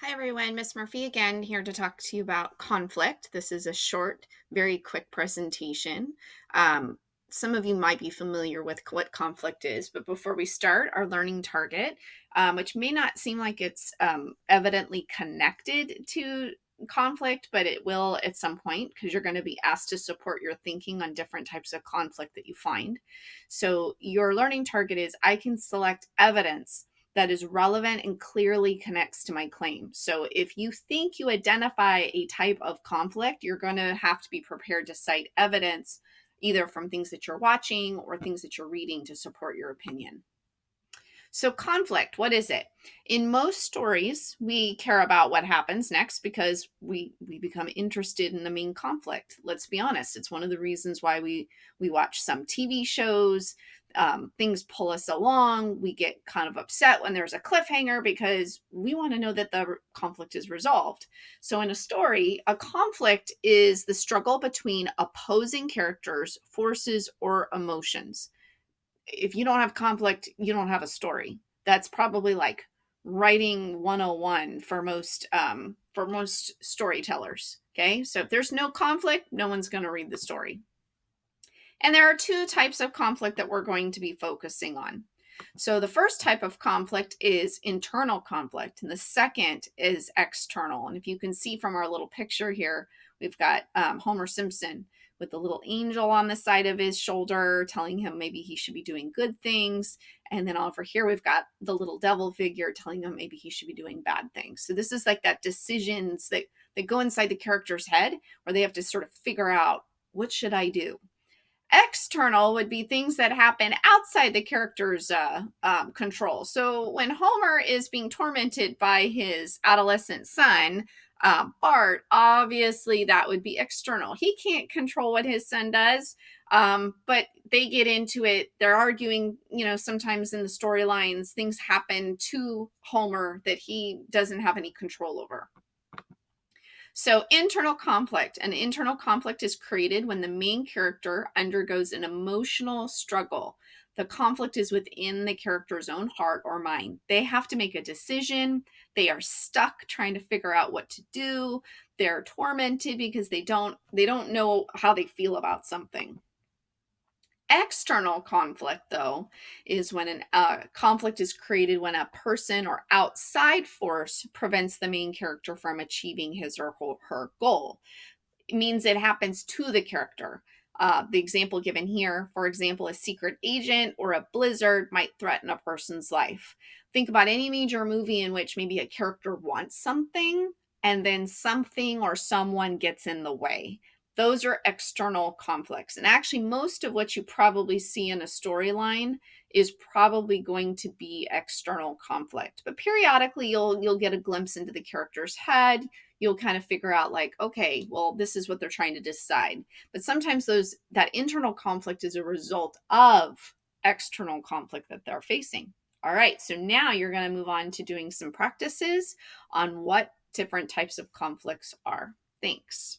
Hi everyone, Miss Murphy again, here to talk to you about conflict. This is a short, very quick presentation. Um, some of you might be familiar with what conflict is, but before we start, our learning target, which may not seem like it's evidently connected to conflict, but it will at some point because you're going to be asked to support your thinking on different types of conflict that you find. So your learning target is I can select evidence that is relevant and clearly connects to my claim. So if you think you identify a type of conflict, you're going to have to be prepared to cite evidence either from things that you're watching or things that you're reading to support your opinion. So conflict, what is it? In most stories, we care about what happens next because we become interested in the main conflict. Let's be honest, it's one of the reasons why we watch some TV shows. Things pull us along. We get kind of upset when there's a cliffhanger because we want to know that the conflict is resolved. So in a story, a conflict is the struggle between opposing characters, forces, or emotions. If you don't have conflict, you don't have a story. That's probably like writing 101 for most storytellers. Okay? So if there's no conflict, no one's going to read the story. And there are two types of conflict that we're going to be focusing on. So the first type of conflict is internal conflict, and the second is external. And if you can see from our little picture here, we've got Homer Simpson with the little angel on the side of his shoulder telling him maybe he should be doing good things. And then over here, we've got the little devil figure telling him maybe he should be doing bad things. So this is like that decisions that go inside the character's head where they have to sort of figure out, what should I do? External would be things that happen outside the character's control. So when Homer is being tormented by his adolescent son, Bart, obviously that would be external. He can't control what his son does, but they get into it. They're arguing, sometimes in the storylines, things happen to Homer that he doesn't have any control over. So internal conflict. An internal conflict is created when the main character undergoes an emotional struggle. The conflict is within the character's own heart or mind. They have to make a decision. They are stuck trying to figure out what to do. They're tormented because they don't know how they feel about something. External conflict, though, is when a conflict is created when a person or outside force prevents the main character from achieving his or her goal. It means it happens to the character. The example given here, for example, a secret agent or a blizzard might threaten a person's life. Think about any major movie in which maybe a character wants something and then something or someone gets in the way. Those are external conflicts. And actually, most of what you probably see in a storyline is probably going to be external conflict. But periodically, you'll get a glimpse into the character's head. You'll kind of figure out like, okay, well, this is what they're trying to decide. But sometimes that internal conflict is a result of external conflict that they're facing. All right, so now you're going to move on to doing some practices on what different types of conflicts are. Thanks.